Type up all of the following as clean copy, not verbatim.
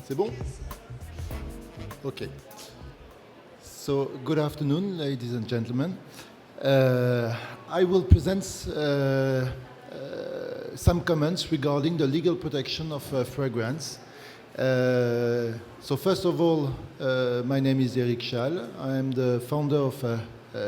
C'est bon? Okay. So, good afternoon, ladies and gentlemen. I will present some comments regarding the legal protection of fragrance. So first of all, my name is Schahl. I am the founder of a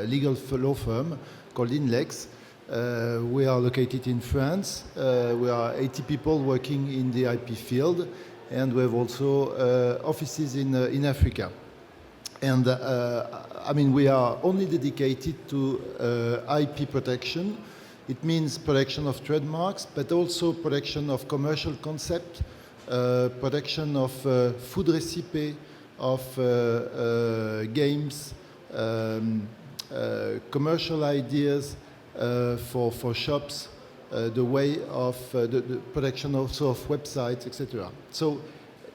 legal law firm called Inlex. We are located in France. We are 80 people working in the IP field, and we have also offices in Africa. And I mean, we are only dedicated to IP protection. It means protection of trademarks, but also protection of commercial concept, protection of food recipe, of games, commercial ideas for shops, the way of the protection also of websites, etc. So,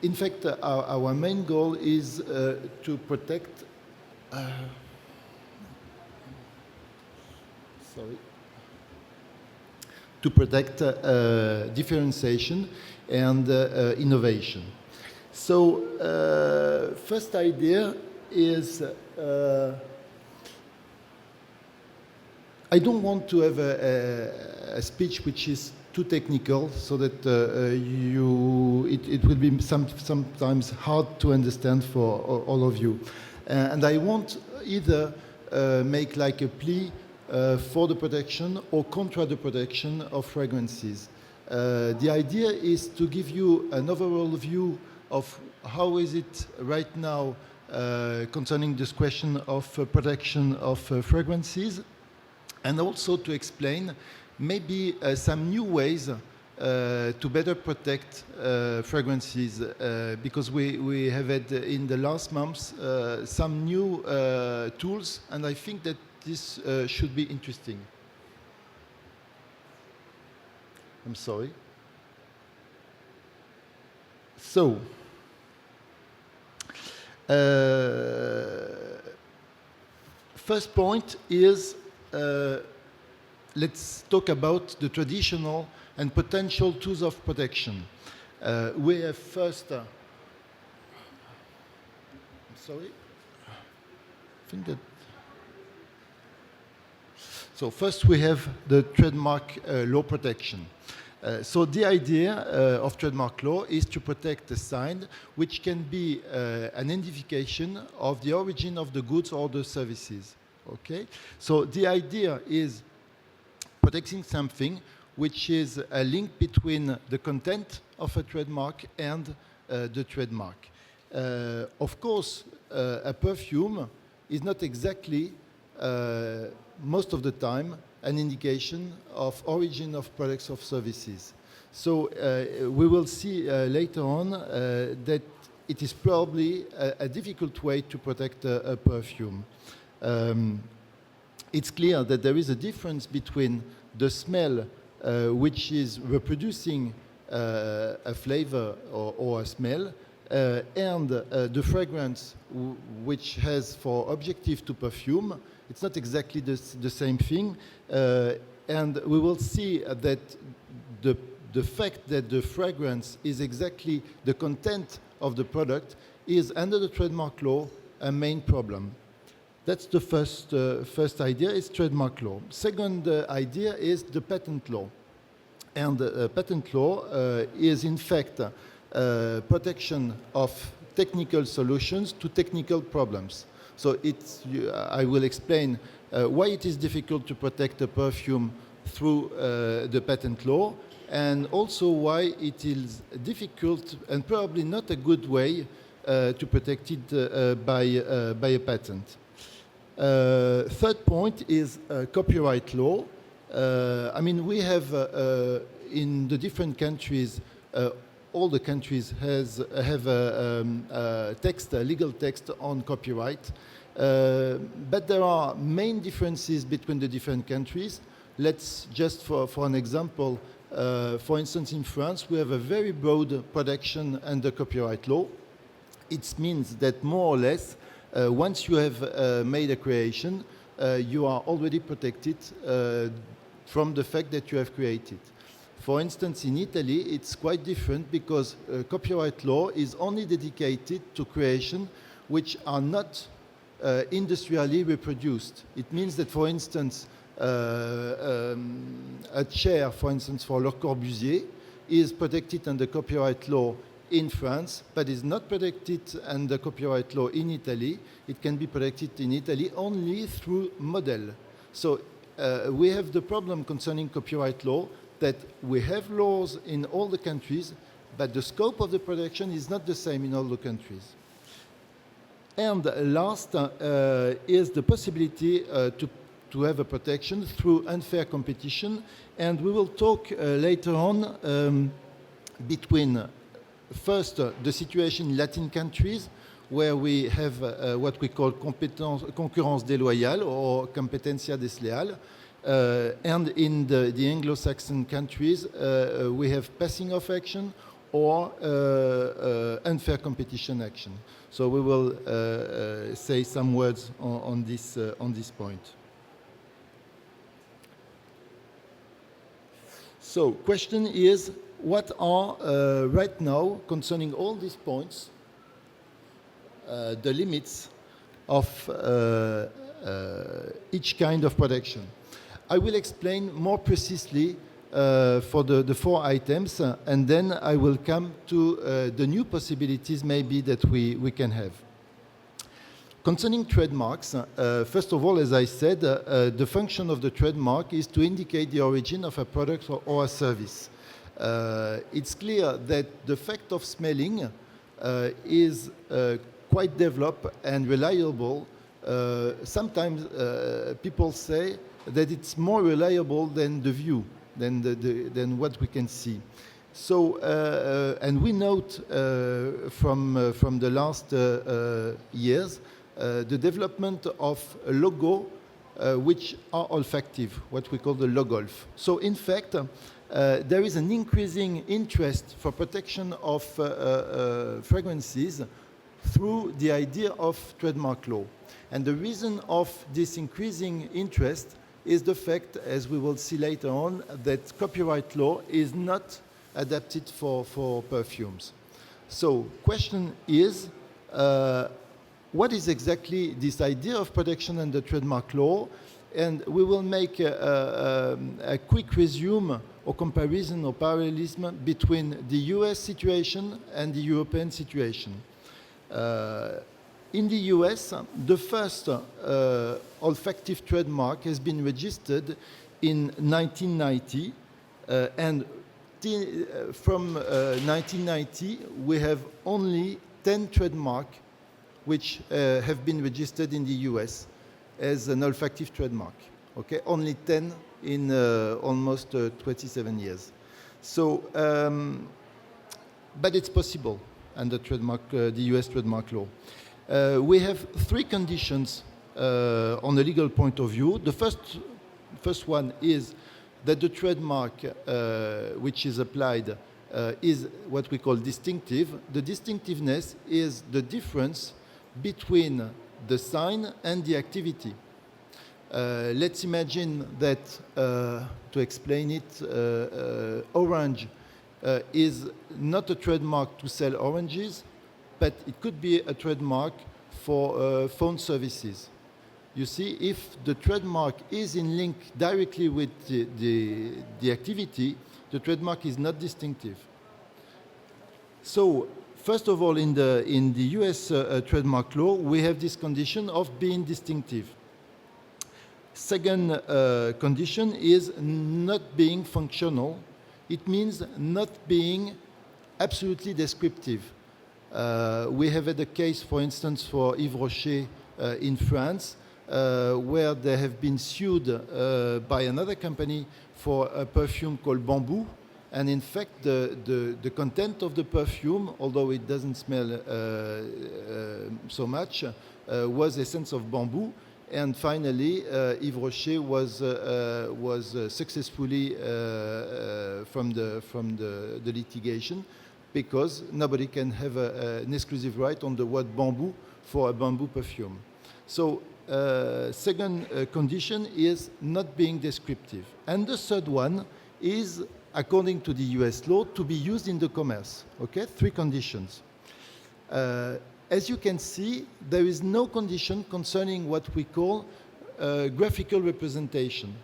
in fact, our main goal is to protect. To protect differentiation and innovation. So, first idea is I don't want to have a speech which is too technical, so that it will be sometimes hard to understand for all of you. And I won't either make like a plea for the protection or contra the protection of fragrances. The idea is to give you an overall view of how is it right now concerning this question of protection of fragrances, and also to explain maybe some new ways to better protect fragrances, because we have had in the last months some new tools, and I think that this should be interesting. I'm sorry. So, first point is let's talk about the traditional and potential tools of protection. We have first. I'm sorry. I think that. So first we have the trademark law protection. So the idea of trademark law is to protect a sign which can be an identification of the origin of the goods or the services. Okay? So the idea is protecting something which is a link between the content of a trademark and the trademark. Of course, a perfume is not exactly most of the time an indication of origin of products or services. So we will see later on that it is probably a difficult way to protect a perfume. It's clear that there is a difference between the smell which is reproducing a flavor or a smell and the fragrance which has for objective to perfume. It's not exactly the same thing, and we will see that the fact that the fragrance is exactly the content of the product is, under the trademark law, a main problem. That's the first idea, is trademark law. Second idea is the patent law. And patent law is, in fact, protection of technical solutions to technical problems. So I will explain why it is difficult to protect a perfume through the patent law, and also why it is difficult and probably not a good way to protect it by a patent. Third point is copyright law. I mean, we have in the different countries, all the countries have a legal text on copyright, but there are main differences between the different countries. Let's just, for an example, for instance, in France, we have a very broad protection under copyright law. It means that more or less, once you have made a creation, you are already protected from the fact that you have created. For instance, in Italy, it's quite different because copyright law is only dedicated to creation which are not industrially reproduced. It means that, for instance, a chair, for instance, for Le Corbusier is protected under copyright law in France, but is not protected under copyright law in Italy. It can be protected in Italy only through model. So we have the problem concerning copyright law that we have laws in all the countries, but the scope of the protection is not the same in all the countries. And last is the possibility to have a protection through unfair competition. And we will talk later on between, first, the situation in Latin countries, where we have what we call concurrence déloyale or competencia desleal. And in the Anglo-Saxon countries, we have passing off action or unfair competition action. So we will say some words on this point. So question is, what are right now, concerning all these points, the limits of each kind of protection? I will explain more precisely for the 4 items, and then I will come to the new possibilities maybe that we can have. Concerning trademarks, first of all, as I said, the function of the trademark is to indicate the origin of a product or a service. It's clear that the fact of smelling is quite developed and reliable. Sometimes people say that it's more reliable than the view, than what we can see. So, and we note from the last years the development of a logo which are olfactive, what we call the logolf. So, in fact, there is an increasing interest for protection of fragrances through the idea of trademark law. And the reason of this increasing interest is the fact, as we will see later on, that copyright law is not adapted for perfumes. So, question is, what is exactly this idea of protection under trademark law? And we will make a quick resume or comparison or parallelism between the US situation and the European situation. In the US, the first olfactive trademark has been registered in 1990, and from 1990 we have only 10 trademarks which have been registered in the US as an olfactive trademark. Okay, only 10 in almost 27 years. So, but it's possible under trademark, the US trademark law. We have 3 conditions on a legal point of view. The first one is that the trademark which is applied is what we call distinctive. The distinctiveness is the difference between the sign and the activity. Let's imagine that, to explain it, orange is not a trademark to sell oranges, but it could be a trademark for phone services. You see, if the trademark is in link directly with the activity, the trademark is not distinctive. So, first of all, in the US trademark law, we have this condition of being distinctive. Second condition is not being functional. It means not being absolutely descriptive. We have had a case, for instance, for Yves Rocher in France, where they have been sued by another company for a perfume called Bamboo. And in fact, the content of the perfume, although it doesn't smell so much, was essence of bamboo. And finally, Yves Rocher was successfully from the litigation, because nobody can have an exclusive right on the word bamboo for a bamboo perfume. So, second condition is not being descriptive. And the third one is according to the US law, to be used in the commerce. Okay, 3 conditions. As you can see, there is no condition concerning what we call graphical representation.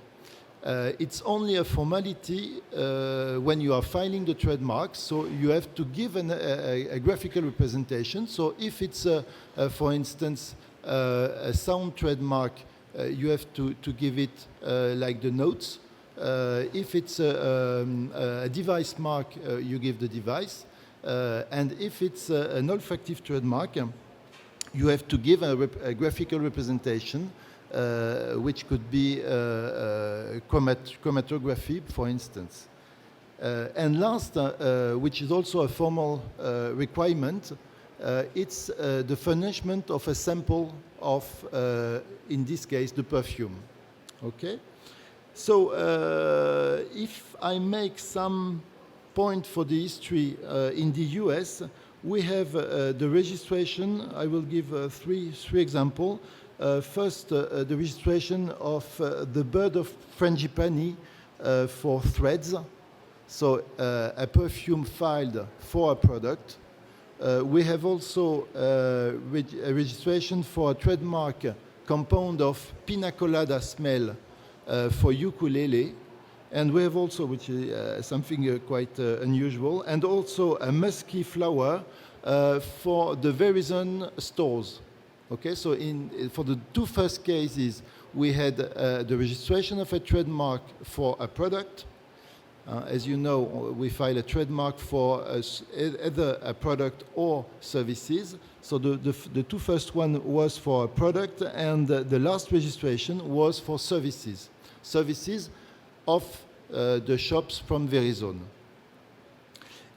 It's only a formality when you are filing the trademark, so you have to give a graphical representation. So if it's, for instance, a sound trademark, you have to give it like the notes. If it's a device mark, you give the device. And if it's an olfactive trademark, you have to give a graphical representation, which could be chromatography, for instance. And last, which is also a formal requirement, it's the furnishment of a sample of, in this case, the perfume. Okay? So if I make some point for the history in the US, we have the registration. I will give three examples. First, the registration of the bird of frangipani for threads. So a perfume filed for a product. We have also a registration for a trademark compound of pina colada smell for ukulele. And we have also, which is something quite unusual, and also a musky flower for the Verizon stores. Okay, so for the 2 first cases, we had the registration of a trademark for a product. As you know, we file a trademark for either a product or services. So the 2 first one was for a product, and the last registration was for services. Services of the shops from Verizon.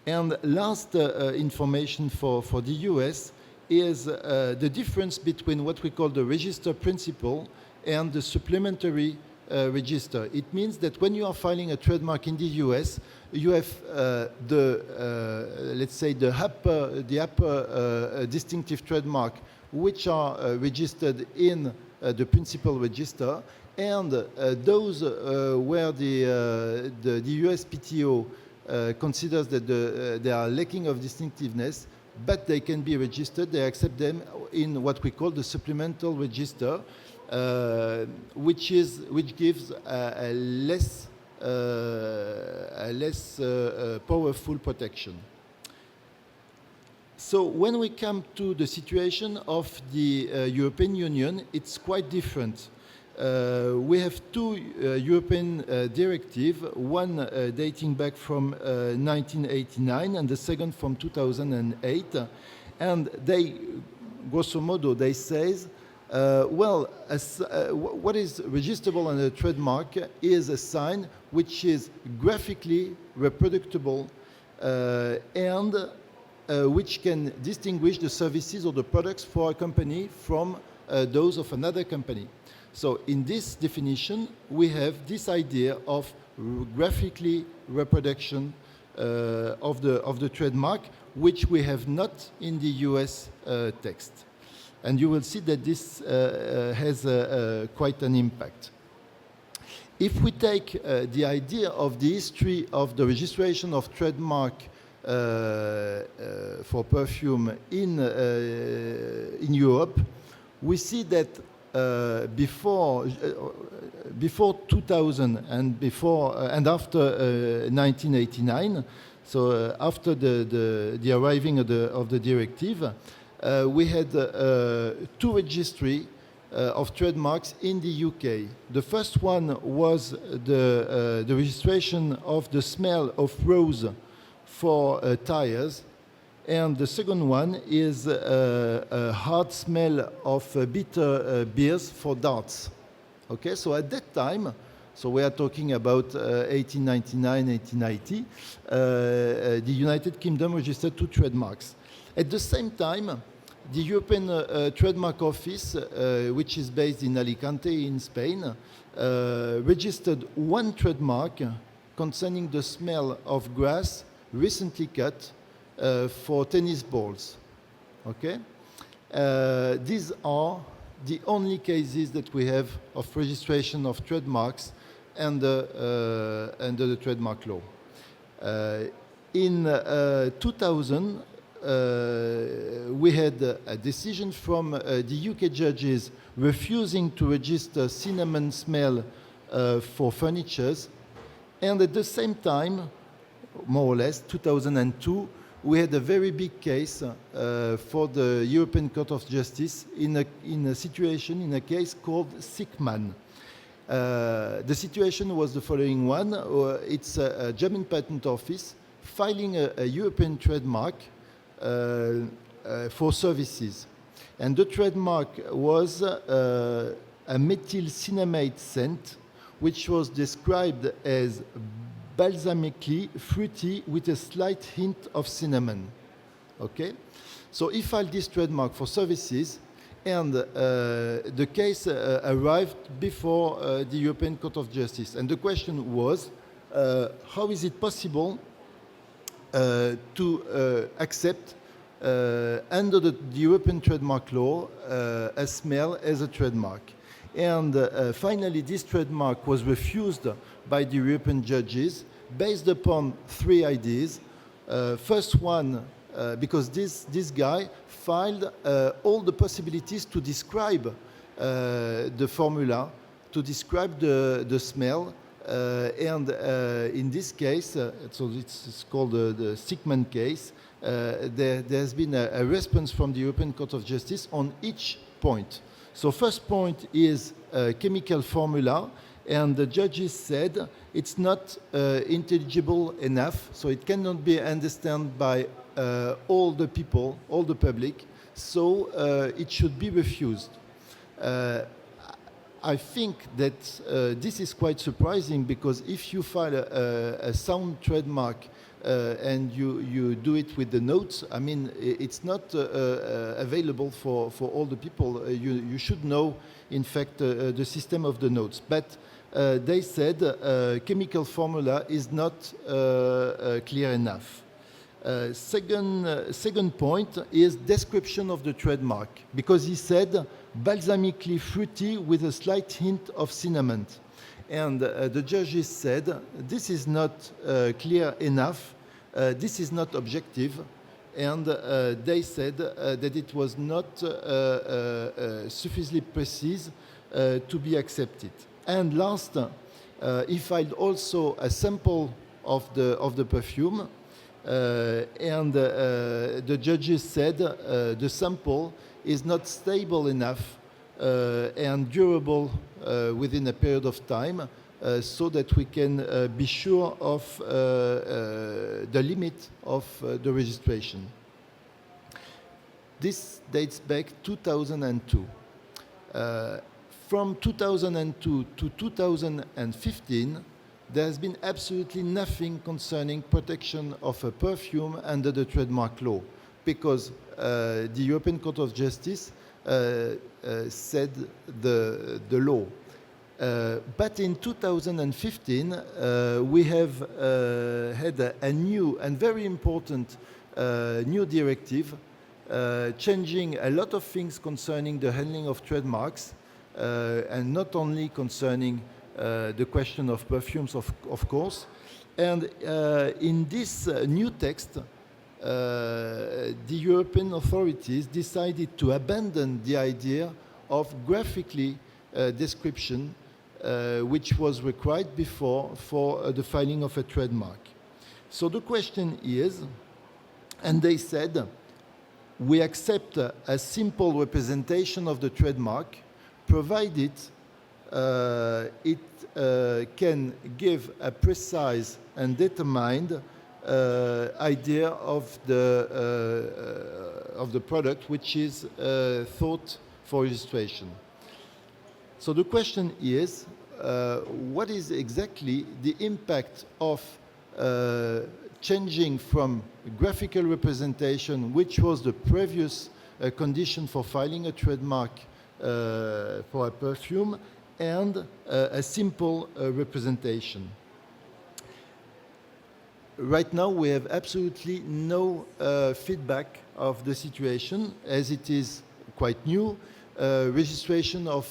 And last information for the US is the difference between what we call the register principle and the supplementary register. It means that when you are filing a trademark in the US, you have let's say the upper distinctive trademark, which are registered in the principal register, and those where the USPTO considers that they are lacking of distinctiveness, but they can be registered, they accept them in what we call the supplemental register, which gives a less powerful protection. So when we come to the situation of the European Union, it's quite different. We have 2 European directives, one dating back from 1989 and the second from 2008. And they, grosso modo, they say, what is registrable on a trademark is a sign which is graphically reproducible and which can distinguish the services or the products for a company from those of another company. So in this definition, we have this idea of graphically reproduction of the trademark, which we have not in the US text. And you will see that this has quite an impact. If we take the idea of the history of the registration of trademark for perfume in Europe, we see that before 2000 and after 1989, so after the arriving of the directive, we had 2 registries of trademarks in the UK. The first one was the registration of the smell of rose for tires. And the second one is a hard smell of bitter beers for darts. Okay, so at that time, so we are talking about 1899, 1890, the United Kingdom registered 2 trademarks. At the same time, the European Trademark Office, which is based in Alicante in Spain, registered 1 trademark concerning the smell of grass recently cut for tennis balls. Okay? These are the only cases that we have of registration of trademarks under the trademark law. In 2000, we had a decision from the UK judges refusing to register cinnamon smell for furnitures. And at the same time, more or less, 2002, we had a very big case for the European Court of Justice in a case called Sickman. The situation was the following one. It's a German patent office filing a European trademark for services. And the trademark was a methyl cinnamate scent, which was described as balsamically fruity with a slight hint of cinnamon. Okay? So he filed this trademark for services, and the case arrived before the European Court of Justice. And the question was, how is it possible to accept under the European trademark law a smell as a trademark? And finally, this trademark was refused by the European judges based upon three ideas. First one, because this guy filed all the possibilities to describe the formula, to describe the smell, and in this case, so it's called the Sickman case, there's been a response from the European Court of Justice on each point. So first point is chemical formula, and the judges said it's not intelligible enough, so it cannot be understood by all the people, all the public, so it should be refused. I think that this is quite surprising, because if you file a sound trademark and you do it with the notes, I mean, it's not available for all the people. You should know, in fact, the system of the notes. But they said chemical formula is not clear enough. Second point is description of the trademark, because he said balsamically fruity with a slight hint of cinnamon. And the judges said this is not clear enough, this is not objective, and they said that it was not sufficiently precise to be accepted. And last, he filed also a sample of the perfume, and the judges said the sample is not stable enough and durable within a period of time, so that we can be sure of the limit of the registration. This dates back 2002. From 2002 to 2015, there has been absolutely nothing concerning protection of a perfume under the trademark law, because the European Court of Justice said the law. But in 2015, we have had a new and very important new directive changing a lot of things concerning the handling of trademarks, and not only concerning the question of perfumes, of course. And in this new text, the European authorities decided to abandon the idea of graphically description, which was required before for the filing of a trademark. So the question is, and they said, we accept a simple representation of the trademark, provided it can give a precise and determined idea of the product which is thought for registration. So the question is, what is exactly the impact of changing from graphical representation, which was the previous condition for filing a trademark for a perfume, and a simple representation? Right now, we have absolutely no feedback of the situation, as it is quite new. Registration of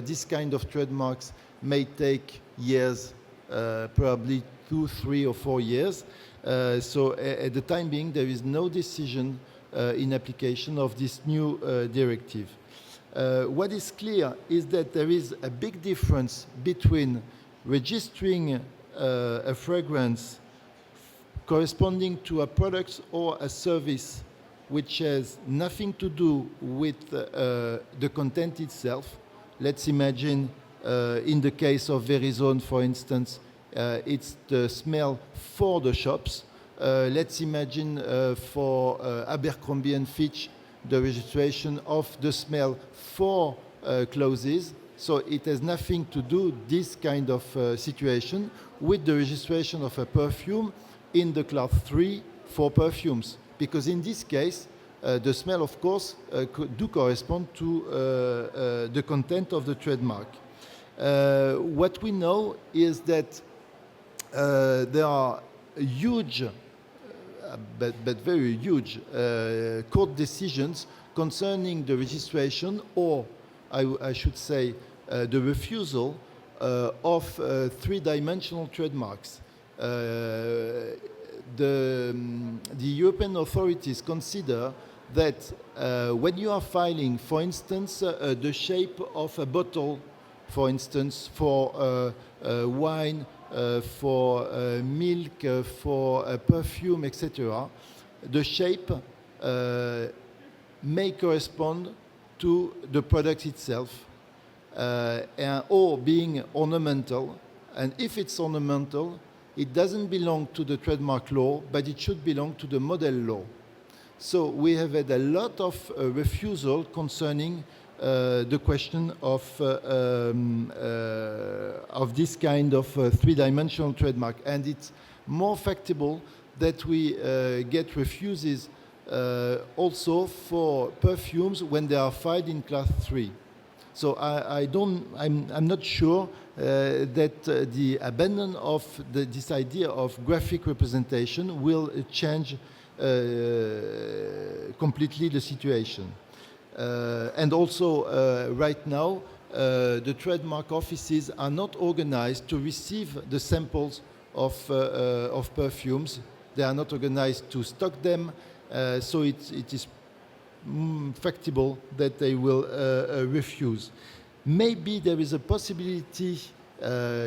this kind of trademarks may take years, probably 2, 3, or 4 years. So at the time being, there is no decision in application of this new directive. What is clear is that there is a big difference between registering a fragrance corresponding to a product or a service which has nothing to do with the content itself. Let's imagine in the case of Verizon, for instance, it's the smell for the shops. Let's imagine for Abercrombie and Fitch, the registration of the smell for clothes. So it has nothing to do, this kind of situation, with the registration of a perfume in the class 3 for perfumes. Because in this case, the smell, of course, do correspond to the content of the trademark. What we know is that there are huge, but very huge, court decisions concerning the registration, or I should say the refusal of three-dimensional trademarks. The European authorities consider that when you are filing, for instance, the shape of a bottle, for instance, for wine, for milk, for perfume, etc., the shape may correspond to the product itself, or being ornamental. And if it's ornamental, it doesn't belong to the trademark law, but it should belong to the model law. So we have had a lot of refusal concerning the question of this kind of three-dimensional trademark. And it's more factible that we get refuses also for perfumes when they are filed in class 3. So I'm not sure that the abandon of this idea of graphic representation will change completely the situation. And also, right now, the trademark offices are not organized to receive the samples of perfumes. They are not organized to stock them, so it is factible that they will refuse. Maybe there is a possibility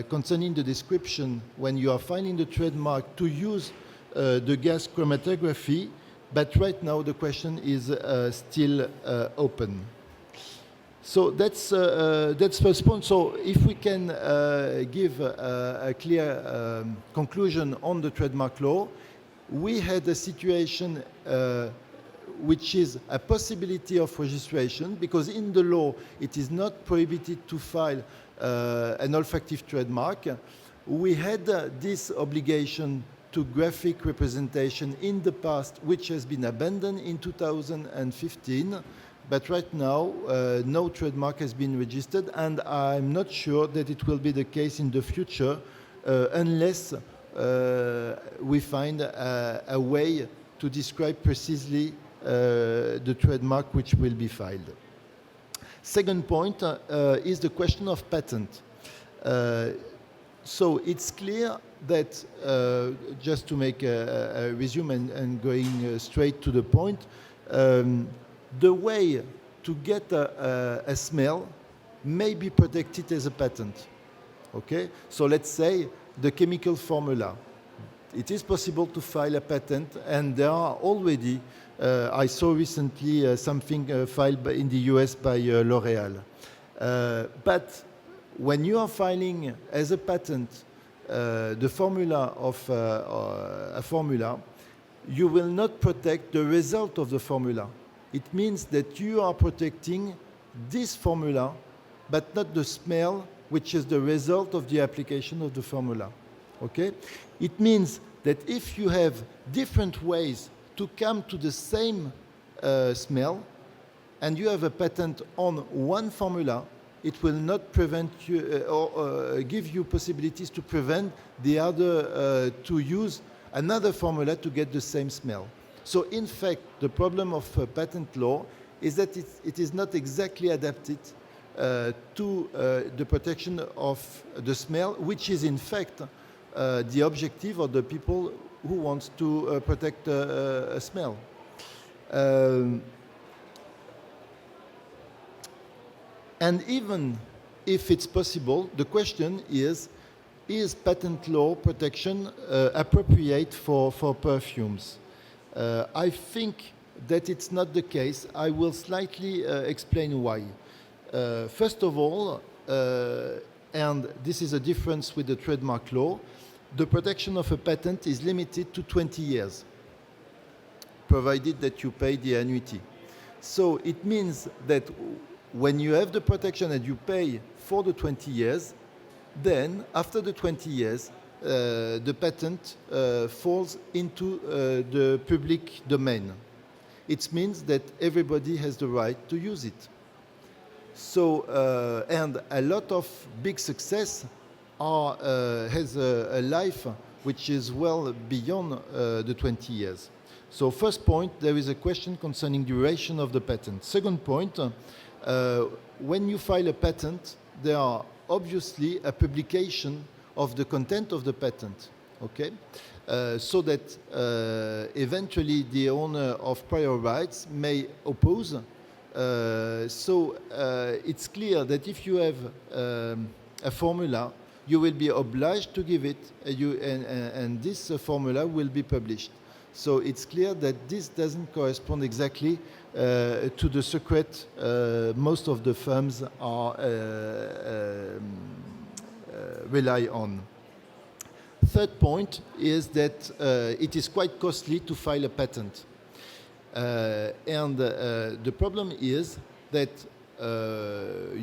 concerning the description when you are filing the trademark to use the gas chromatography, but right now the question is still open. So that's first point. So if we can give a clear conclusion on the trademark law, we had a situation which is a possibility of registration, because in the law it is not prohibited to file an olfactive trademark. We had this obligation to graphic representation in the past, which has been abandoned in 2015. But right now, no trademark has been registered, and I'm not sure that it will be the case in the future unless we find a way to describe precisely the trademark which will be filed. Second point is the question of patent. So it's clear that, just to make a resume and going straight to the point, the way to get a smell may be protected as a patent. Okay? So let's say the chemical formula. It is possible to file a patent, and there are already, I saw recently something filed in the US by L'Oréal. But when you are filing as a patent the formula of a formula, you will not protect the result of the formula. It means that you are protecting this formula, but not the smell, which is the result of the application of the formula. Okay? It means that if you have different ways to come to the same smell, and you have a patent on one formula, it will not prevent you or give you possibilities to prevent the other to use another formula to get the same smell. So in fact, the problem of patent law is that it is not exactly adapted to the protection of the smell, which is in fact the objective of the people who wants to protect a smell. And even if it's possible, the question is patent law protection appropriate for perfumes? I think that it's not the case. I will slightly explain why. First of all, and this is a difference with the trademark law, the protection of a patent is limited to 20 years, provided that you pay the annuity. So it means that when you have the protection and you pay for the 20 years, then after the 20 years, the patent falls into the public domain. It means that everybody has the right to use it. So, and a lot of big success has a life which is well beyond the 20 years. So first point, there is a question concerning duration of the patent. Second point, when you file a patent, there are obviously a publication of the content of the patent, okay? So that eventually the owner of prior rights may oppose. So it's clear that if you have a formula, you will be obliged to give it, and this formula will be published. So it's clear that this doesn't correspond exactly to the secret most of the firms are rely on. Third point is that it is quite costly to file a patent. And the problem is that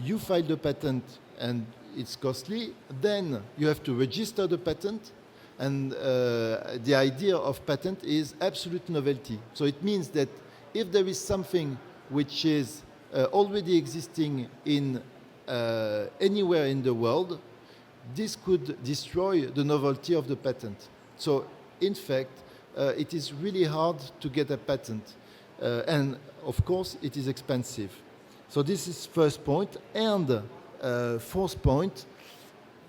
you file the patent and it's costly, then you have to register the patent, and the idea of patent is absolute novelty. So it means that if there is something which is already existing in anywhere in the world, this could destroy the novelty of the patent. So in fact, it is really hard to get a patent. And of course, it is expensive. So this is first point. And fourth point,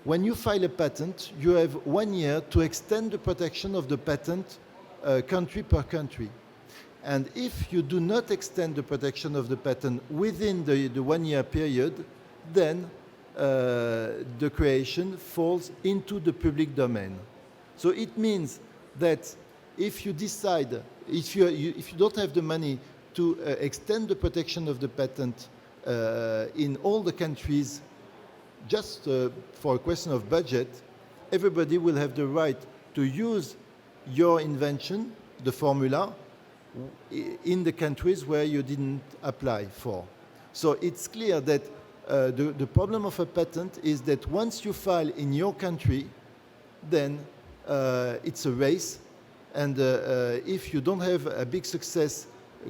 when you file a patent, you have 1 year to extend the protection of the patent country per country. And if you do not extend the protection of the patent within the 1 year period, then the creation falls into the public domain. So it means that if you decide, if you don't have the money to extend the protection of the patent in all the countries, just for a question of budget, everybody will have the right to use your invention, the formula, in the countries where you didn't apply for. So it's clear that the problem of a patent is that once you file in your country, then it's a race, and if you don't have a big success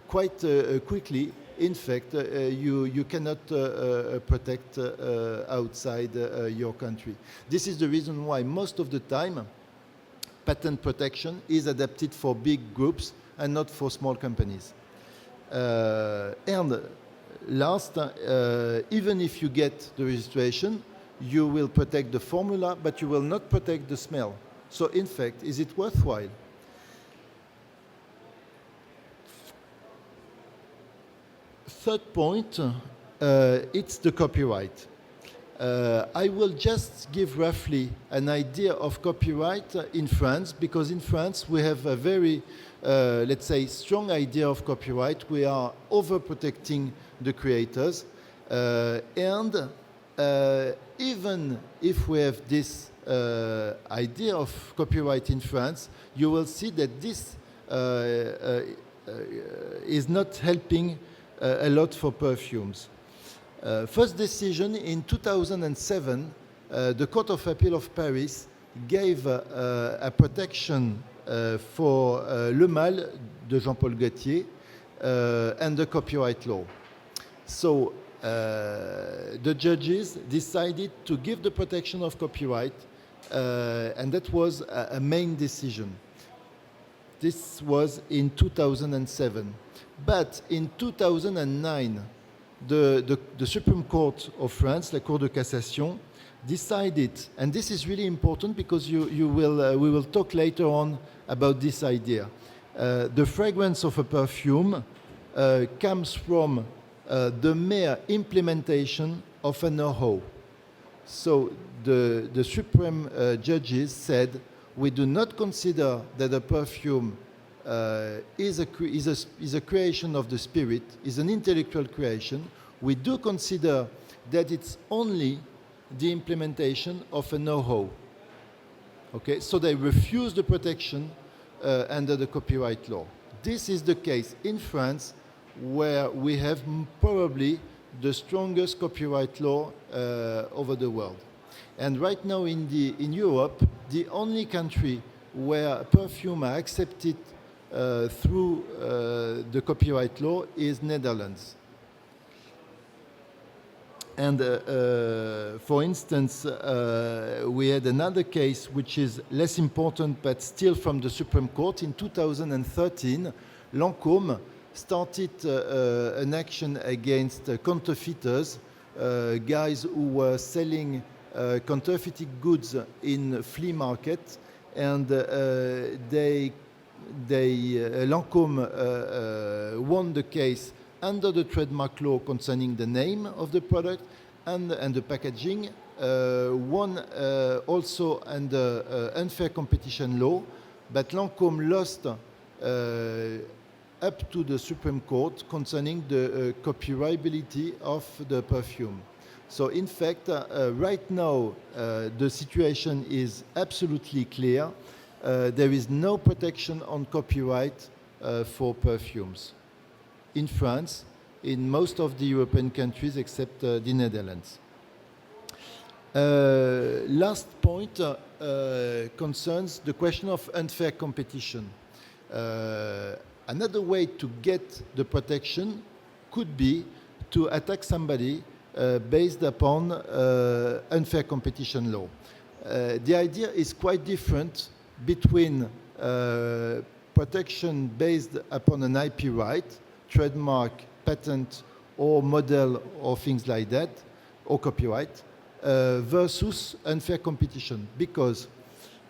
quite quickly, in fact, you cannot protect outside your country. This is the reason why most of the time patent protection is adapted for big groups and not for small companies. And last, even if you get the registration, you will protect the formula, but you will not protect the smell. So in fact, is it worthwhile? Third point, it's the copyright. I will just give roughly an idea of copyright in France, because in France we have a very, let's say, strong idea of copyright. We are overprotecting the creators. And even if we have this idea of copyright in France, you will see that this is not helping a lot for perfumes. First decision in 2007, the Court of Appeal of Paris gave a protection for Le Mal de Jean-Paul Gaultier and the copyright law. So the judges decided to give the protection of copyright, and that was a main decision. This was in 2007. But in 2009, the Supreme Court of France, la Cour de Cassation, decided, and this is really important because we will talk later on about this idea. The fragrance of a perfume comes from the mere implementation of a know-how. So the Supreme judges said, we do not consider that a perfume is a creation of the spirit, is an intellectual creation. We do consider that it's only the implementation of a know-how. Okay, so they refuse the protection under the copyright law. This is the case in France, where we have probably the strongest copyright law over the world. And right now in Europe, the only country where perfume are accepted through the copyright law is Netherlands. And for instance, we had another case which is less important but still from the Supreme Court. In 2013, Lancôme started an action against counterfeiters, guys who were selling counterfeited goods in flea market, and Lancôme won the case under the trademark law concerning the name of the product and the packaging, won also under unfair competition law, but Lancôme lost up to the Supreme Court concerning the copyrightability of the perfume. So in fact, right now, the situation is absolutely clear. There is no protection on copyright for perfumes in France, in most of the European countries except the Netherlands. Last point concerns the question of unfair competition. Another way to get the protection could be to attack somebody based upon unfair competition law. The idea is quite different between protection based upon an IP right, trademark, patent, or model, or things like that, or copyright, versus unfair competition. Because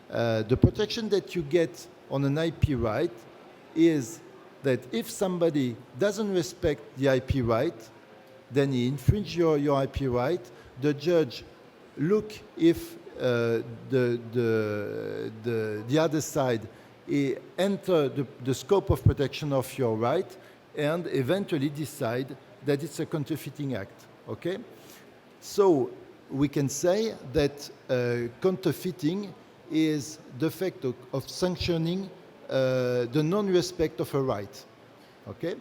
the protection that you get on an IP right is that if somebody doesn't respect the IP right, then he infringes your IP right. The judge look if the other side enter the scope of protection of your right, and eventually decide that it's a counterfeiting act. Okay, so we can say that counterfeiting is the fact of sanctioning the non-respect of a right. Okay,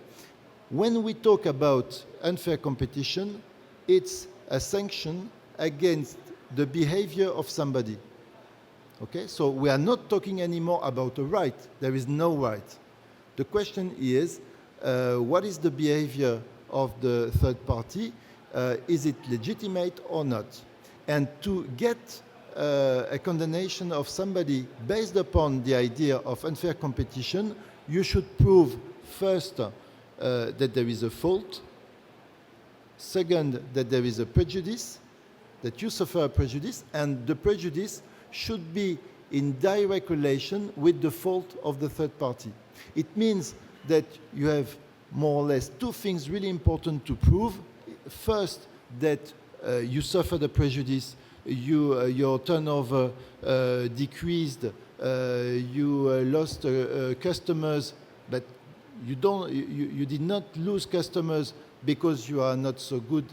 when we talk about unfair competition, it's a sanction against the behavior of somebody. Okay, so we are not talking anymore about a right. There is no right. The question is, what is the behavior of the third party? Is it legitimate or not? And to get a condemnation of somebody based upon the idea of unfair competition, you should prove first that there is a fault, second, that there is a prejudice, that you suffer a prejudice, and the prejudice should be in direct relation with the fault of the third party. It means that you have more or less two things really important to prove. First, that you suffer the prejudice, your turnover decreased, you lost customers, but you did not lose customers because you are not so good,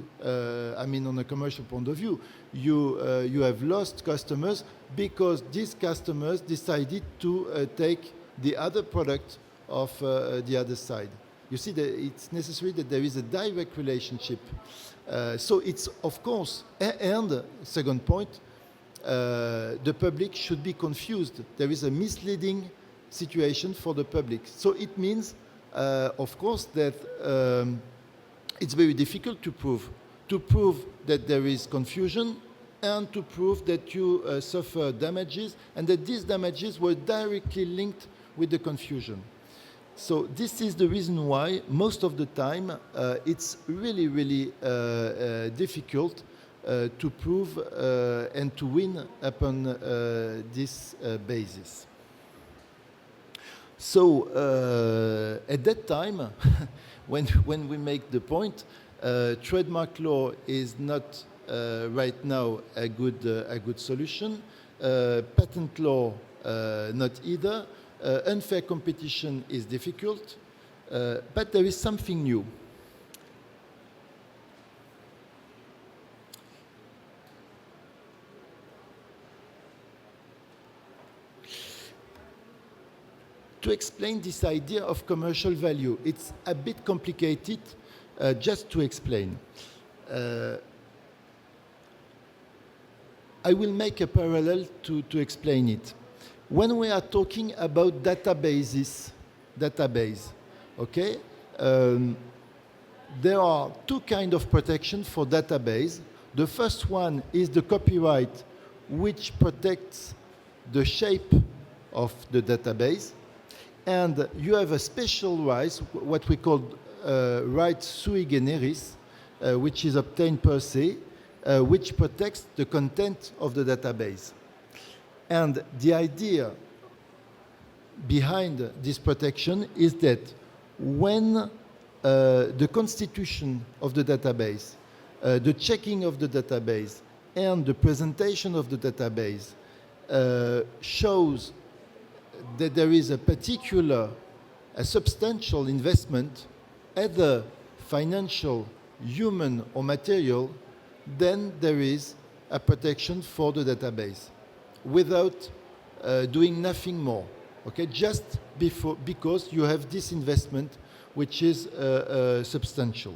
I mean, on a commercial point of view. You have lost customers because these customers decided to take the other product of the other side. You see that it's necessary that there is a direct relationship. So it's, of course, and second point, the public should be confused. There is a misleading situation for the public. So it means, of course, that it's very difficult to prove that there is confusion and to prove that you suffer damages and that these damages were directly linked with the confusion. So this is the reason why most of the time it's really, really difficult to prove and to win upon this basis. So at that time, when we make the point, trademark law is not right now a good solution. Patent law not either. Unfair competition is difficult, but there is something new. To explain this idea of commercial value, it's a bit complicated. Just to explain, I will make a parallel to explain it. When we are talking about database, okay, there are two kinds of protection for database. The first one is the copyright, which protects the shape of the database. And you have a special right, what we call right sui generis, which is obtained per se, which protects the content of the database. And the idea behind this protection is that when the constitution of the database, the checking of the database, and the presentation of the database shows that there is a substantial investment, either financial, human, or material, then there is a protection for the database without doing nothing more. Okay, just because you have this investment, which is substantial.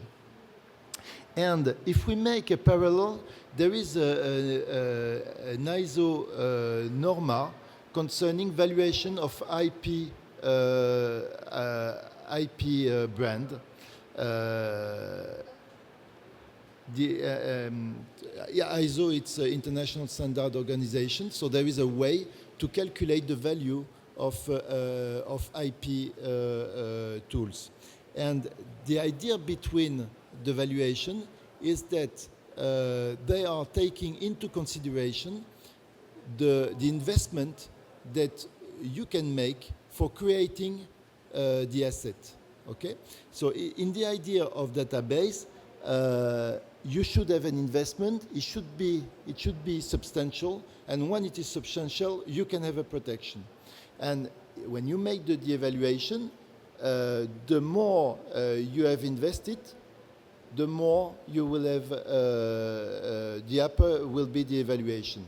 And if we make a parallel, there is an ISO norma concerning valuation of IP brand. ISO, it's an international standard organization, so there is a way to calculate the value of IP tools. And the idea between the valuation is that they are taking into consideration the investment that you can make for creating the asset. Okay, so in the idea of database, you should have an investment. It should be substantial, and when it is substantial, you can have a protection. And when you make the evaluation, the more you have invested, the more you will have, the upper will be the evaluation.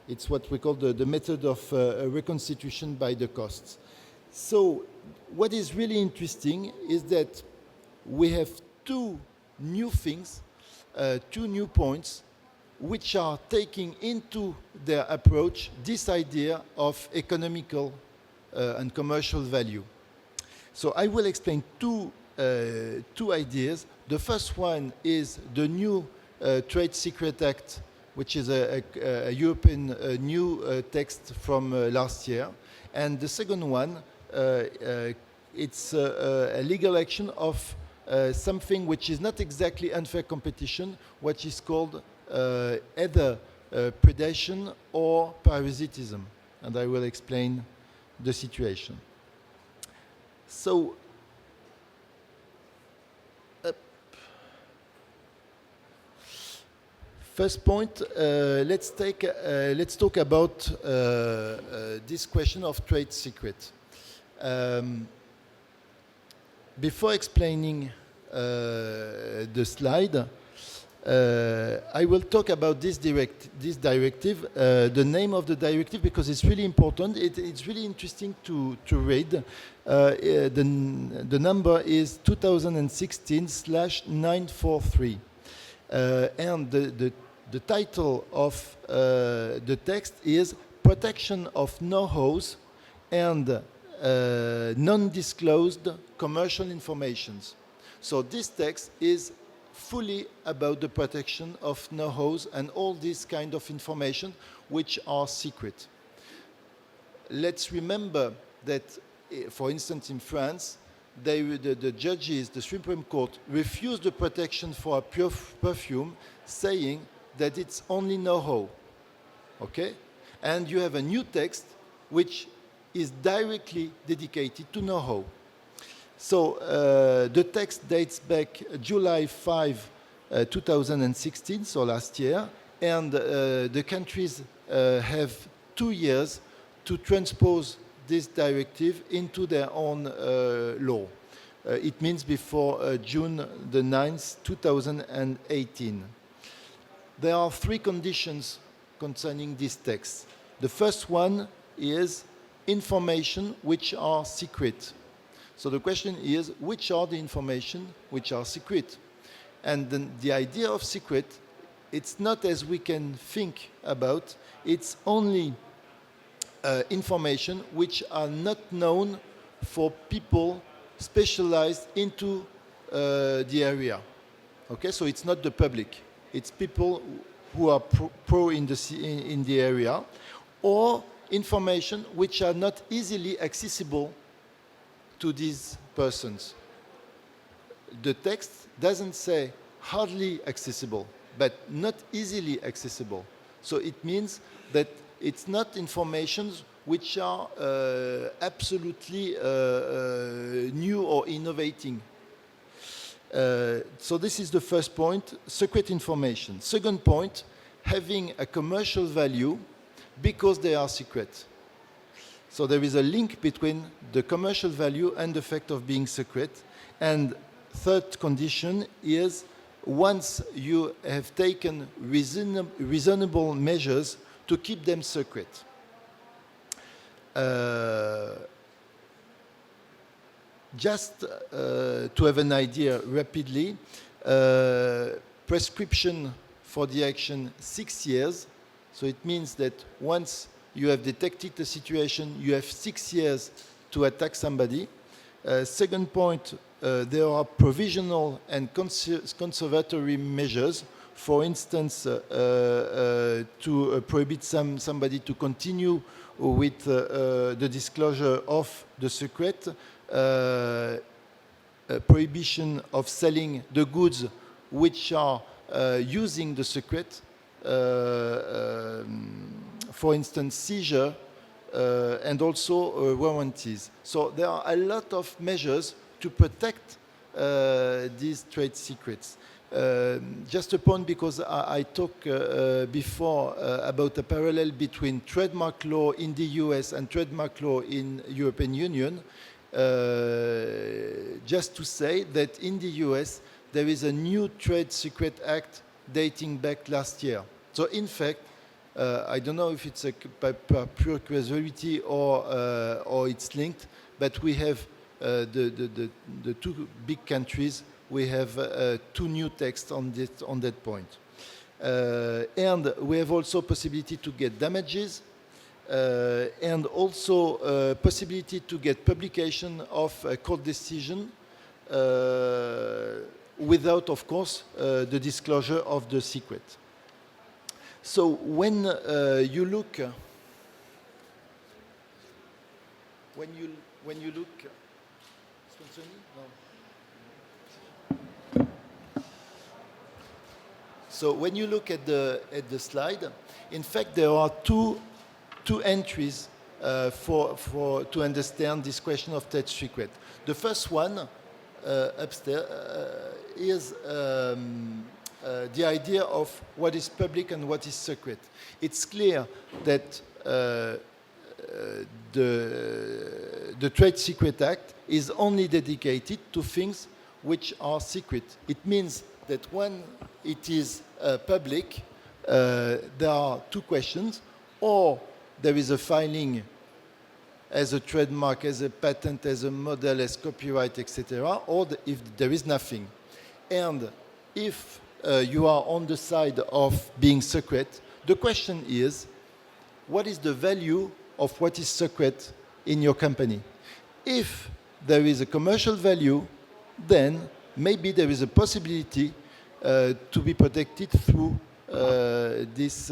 It's what we call the method of reconstitution by the costs. So what is really interesting is that we have two new things, two new points, which are taking into their approach this idea of economical and commercial value. So I will explain two ideas. The first one is the new Trade Secret Act, which is a European new text from last year. And the second one, it's a legal action of something which is not exactly unfair competition, which is called either predation or parasitism. And I will explain the situation. So, first point, let's talk about this question of trade secret. Before explaining the slide, I will talk about this directive, the name of the directive, because it's really important. It's really interesting to read. The number is 2016/943. And the title of the text is Protection of Know-hows and Non-disclosed Commercial Informations. So this text is fully about the protection of know-hows and all this kind of information which are secret. Let's remember that, for instance, in France, the judges, the Supreme Court, refused the protection for a pure perfume, saying that it's only know-how, okay? And you have a new text which is directly dedicated to know-how. So the text dates back July 5, 2016, so last year, and the countries have 2 years to transpose this directive into their own law. It means before June the 9th, 2018. There are 3 conditions concerning this text. The first one is information which are secret. So the question is, which are the information which are secret? And then the idea of secret, it's not as we can think about, it's only information which are not known for people specialized into the area. Okay, so it's not the public. It's people who are pro in the area, or information which are not easily accessible to these persons. The text doesn't say hardly accessible, but not easily accessible. So it means that it's not information which are absolutely new or innovating. So this is the first point, secret information. Second point, having a commercial value because they are secret. So there is a link between the commercial value and the fact of being secret. And third condition is once you have taken reasonable measures to keep them secret. Just to have an idea rapidly, prescription for the action 6 years. So it means that once you have detected the situation, you have 6 years to attack somebody. Second point, there are provisional and conservatory measures. For instance, to prohibit somebody to continue with the disclosure of the secret, prohibition of selling the goods which are using the secret, for instance, seizure, and also warranties. So there are a lot of measures to protect these trade secrets. Just a point, because I talked before about a parallel between trademark law in the US and trademark law in European Union. Just to say that in the US, there is a new Trade Secret Act dating back last year. So in fact, I don't know if it's by pure casualty or it's linked, but we have the 2 big countries, we have 2 new texts on that point. And we have also possibility to get damages, and also possibility to get publication of a court decision without, of course, the disclosure of the secret. So when you look, so when you look at the slide, in fact there are two entries to understand this question of trade secret. The first one upstairs is the idea of what is public and what is secret. It's clear that the Trade Secret Act is only dedicated to things which are secret. It means that when it is public, there are 2 questions: or there is a filing as a trademark, as a patent, as a model, as copyright, etc., or if there is nothing. And if you are on the side of being secret, the question is, what is the value of what is secret in your company? If there is a commercial value, then maybe there is a possibility to be protected through this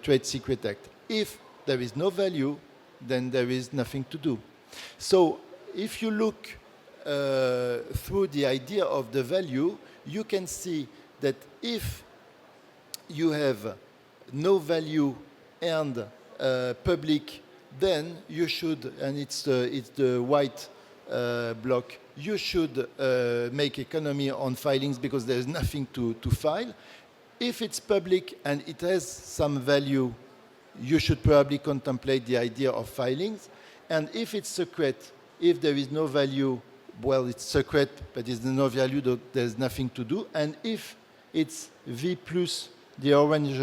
Trade Secret Act. If there is no value, then there is nothing to do. So if you look through the idea of the value, you can see that if you have no value and public, then you should, and it's the white block, you should make economy on filings because there's nothing to file. If it's public and it has some value, you should probably contemplate the idea of filings. And if it's secret, if there is no value, well, it's secret, but there's no value, there's nothing to do. And if it's V plus the orange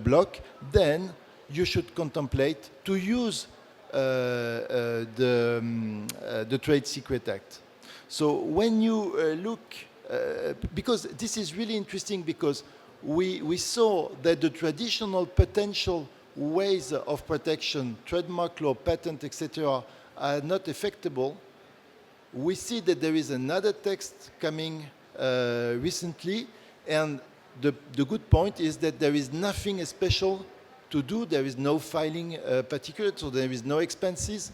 block, then you should contemplate to use the Trade Secret Act. So when you look, because this is really interesting, because we saw that the traditional potential ways of protection, trademark law, patent, etc., are not effectable. We see that there is another text coming recently, and the good point is that there is nothing special to do. There is no filing particular, so there is no expenses.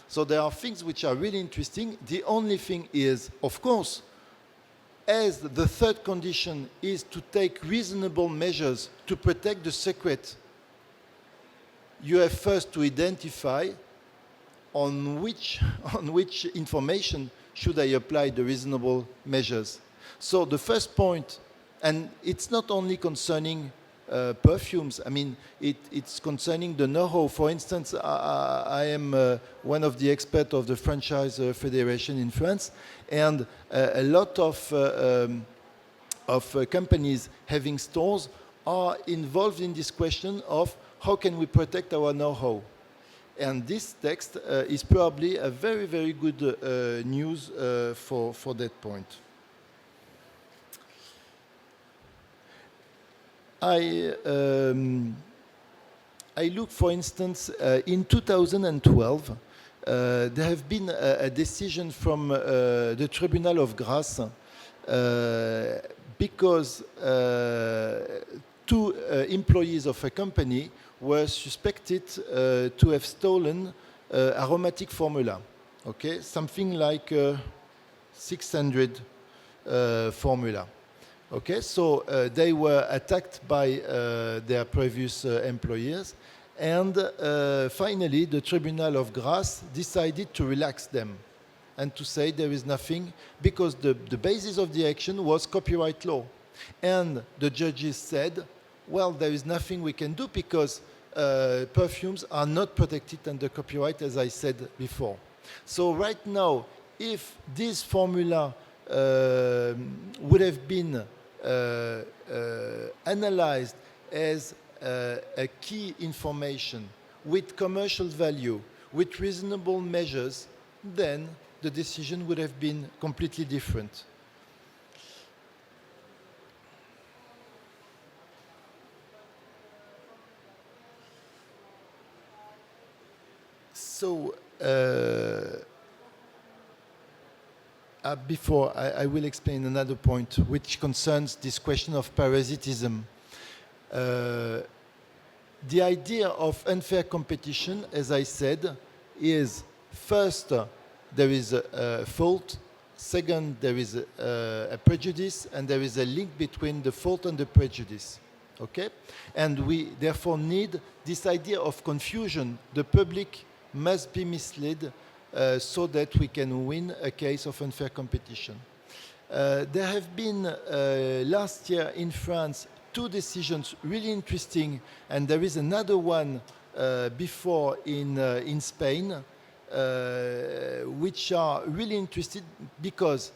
So there are things which are really interesting. The only thing is, of course, as the third condition is to take reasonable measures to protect the secret, you have first to identify on which information should I apply the reasonable measures. So the first point, and it's not only concerning perfumes, I mean, it's concerning the know-how. For instance, I am one of the experts of the Franchise Federation in France, and a lot of companies having stores are involved in this question of how can we protect our know-how. And this text is probably a very, very good news for that point. I look, for instance, in 2012, there have been a decision from the Tribunal of Grace because two employees of a company were suspected to have stolen aromatic formula, okay, something like 600 formula. Okay, so they were attacked by their previous employers, and finally the Tribunal of Grace decided to relax them and to say there is nothing, because the basis of the action was copyright law. And the judges said, well, there is nothing we can do because perfumes are not protected under copyright, as I said before. So right now, if this formula would have been analyzed as a key information with commercial value, with reasonable measures, then the decision would have been completely different. So, before I will explain another point which concerns this question of parasitism. The idea of unfair competition, as I said, is first there is a fault, second there is a prejudice, and there is a link between the fault and the prejudice. Okay? And we therefore need this idea of confusion. The public must be misled so that we can win a case of unfair competition. There have been last year in France two decisions really interesting, and there is another one before in Spain, which are really interesting because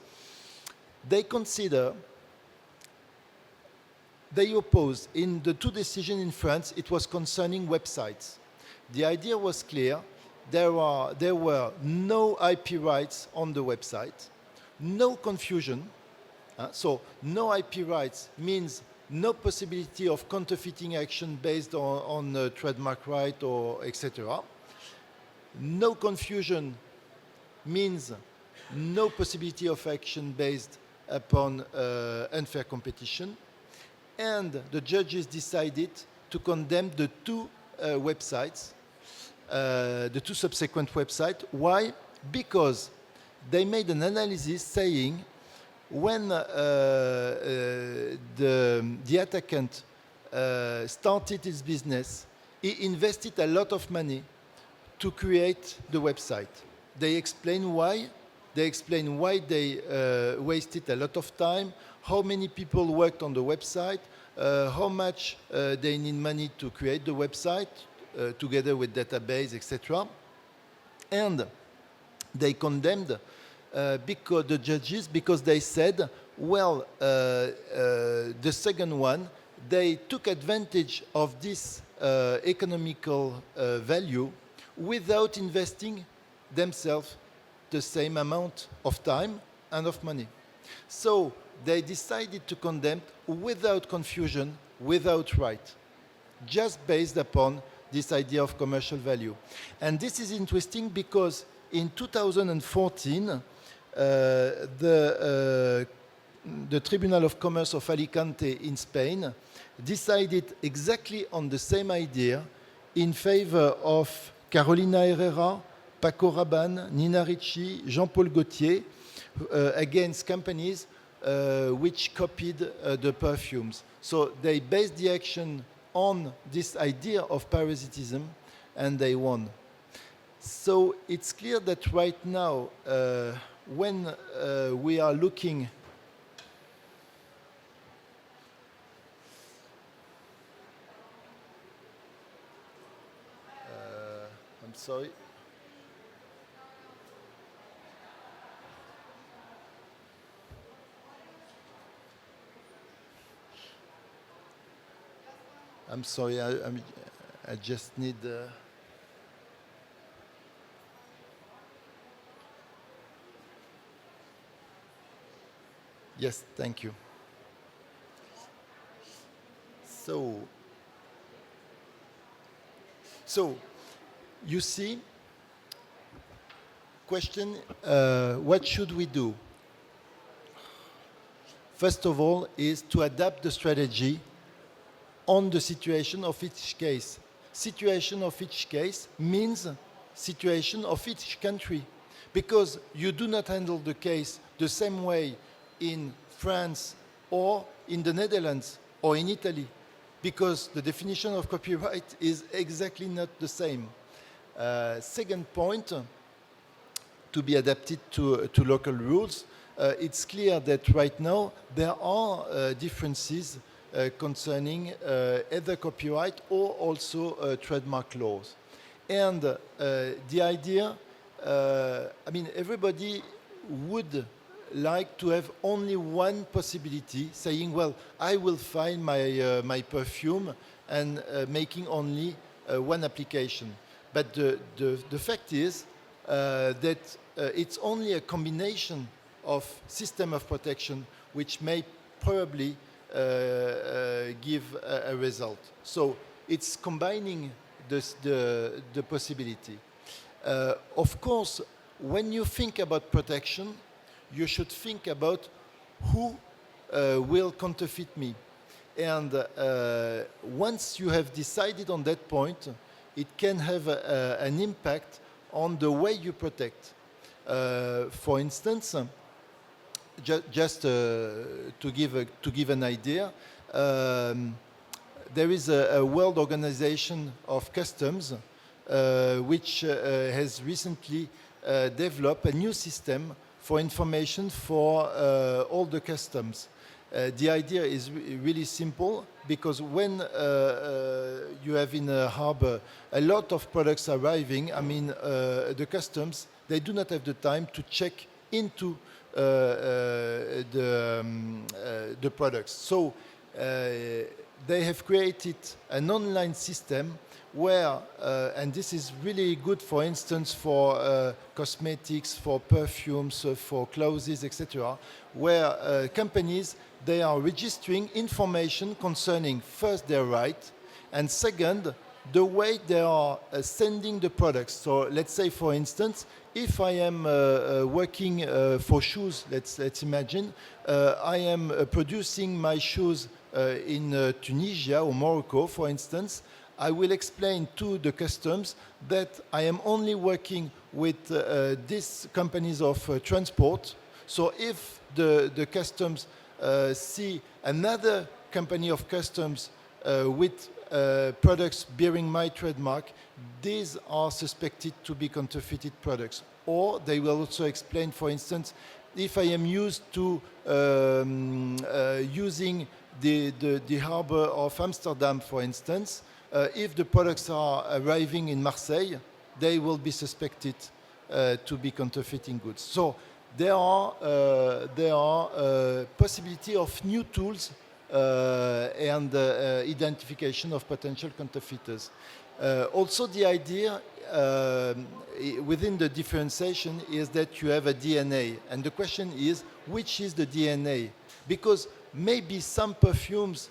they consider, they oppose, in the two decisions in France, it was concerning websites. The idea was clear. There were no IP rights on the website, no confusion. So no IP rights means no possibility of counterfeiting action based on trademark right or etc. No confusion means no possibility of action based upon unfair competition. And the judges decided to condemn the two websites, the two subsequent websites. Why? Because they made an analysis saying when the attackant started his business, he invested a lot of money to create the website. They explain why. They explain why they wasted a lot of time, how many people worked on the website, how much they need money to create the website, together with database, etc. And they condemned because the judges, because they said, well, the second one, they took advantage of this economical value without investing themselves the same amount of time and of money. So they decided to condemn without confusion, without right, just based upon this idea of commercial value. And this is interesting because in 2014, the Tribunal of Commerce of Alicante in Spain decided exactly on the same idea in favor of Carolina Herrera, Paco Rabanne, Nina Ricci, Jean-Paul Gaultier, against companies which copied the perfumes. So they based the action on this idea of parasitism, and they won. So it's clear that right now, when we are looking I'm sorry. I'm sorry, I just need... Yes, thank you. So you see, question, what should we do? First of all, is to adapt the strategy on the situation of each case. Situation of each case means situation of each country, because you do not handle the case the same way in France or in the Netherlands or in Italy, because the definition of copyright is exactly not the same. Second point, to be adapted to local rules. It's clear that right now there are differences concerning either copyright or also trademark laws. And the idea, I mean, everybody would like to have only one possibility, saying, well, I will find my perfume and making only one application. But the fact is that it's only a combination of system of protection which may probably give a result. So it's combining the possibility. Of course, when you think about protection, you should think about who will counterfeit me. And once you have decided on that point, it can have an impact on the way you protect. For instance, just to give an idea, there is a World Organization of Customs which has recently developed a new system for information for all the customs. The idea is really simple, because when you have in a harbor a lot of products arriving, I mean, the customs, they do not have the time to check into the products. So they have created an online system where, and this is really good, for instance, for cosmetics, for perfumes, for clothes, etc., where companies, they are registering information concerning, first, their right, and second, the way they are sending the products. So let's say, for instance, if I am working for shoes, let's imagine, I am producing my shoes in Tunisia or Morocco, for instance, I will explain to the customs that I am only working with these companies of transport. So if the customs see another company of customs with products bearing my trademark, these are suspected to be counterfeited products. Or they will also explain, for instance, if I am used to using the harbor of Amsterdam, for instance, if the products are arriving in Marseille, they will be suspected to be counterfeiting goods. So there are possibility of new tools and identification of potential counterfeiters. Also, the idea within the differentiation is that you have a DNA, and the question is, which is the DNA? Because maybe some perfumes,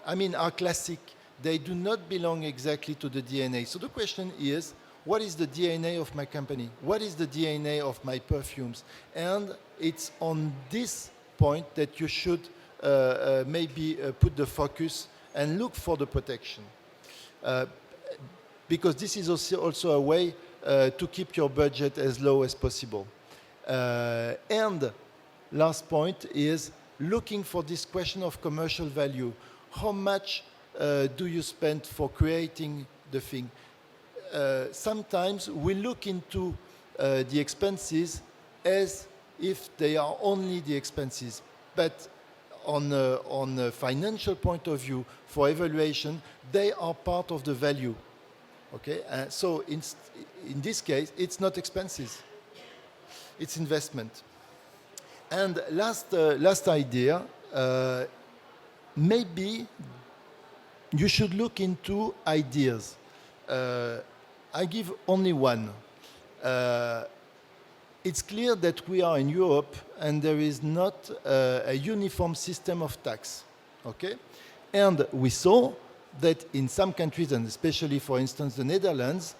I mean, are classic. They do not belong exactly to the DNA. So the question is, what is the DNA of my company? What is the DNA of my perfumes? And it's on this point that you should maybe put the focus and look for the protection. Because this is also a way to keep your budget as low as possible. And last point is looking for this question of commercial value. How much do you spend for creating the thing? Sometimes we look into the expenses as if they are only the expenses. But on a financial point of view, for evaluation, they are part of the value. Okay, so in this case, it's not expenses, it's investment. And last idea, maybe you should look into ideas. I give only one. It's clear that we are in Europe and there is not a uniform system of tax. Okay, and we saw that in some countries, and especially, for instance, the Netherlands,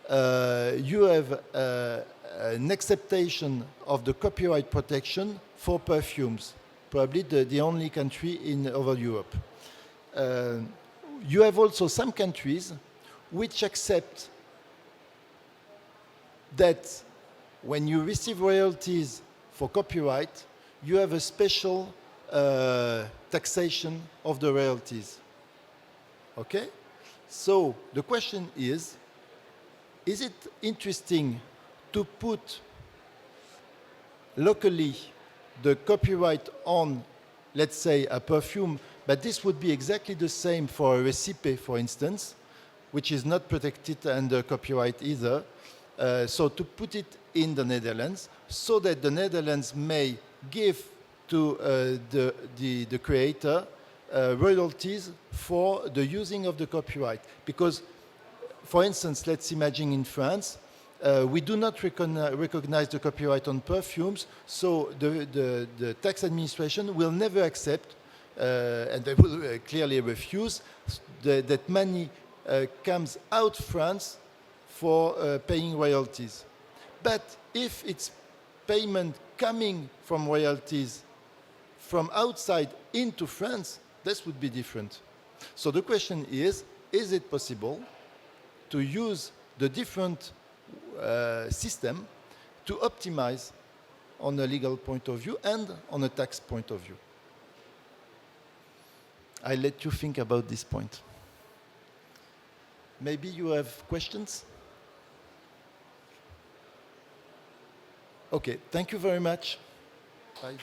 you have an acceptation of the copyright protection for perfumes, probably the only country in over Europe. You have also some countries which accept that when you receive royalties for copyright, you have a special taxation of the royalties. Okay? So the question is it interesting to put locally the copyright on, let's say, a perfume, but this would be exactly the same for a recipe, for instance, which is not protected under copyright either. So to put it in the Netherlands, so that the Netherlands may give to the creator royalties for the using of the copyright. Because, for instance, let's imagine in France, we do not recognize the copyright on perfumes, so the tax administration will never accept, and they will clearly refuse, that money comes out France for paying royalties. But if it's payment coming from royalties from outside into France, this would be different. So the question is it possible to use the different system to optimize on a legal point of view and on a tax point of view? I let you think about this point. Maybe you have questions? Okay, thank you very much. Bye.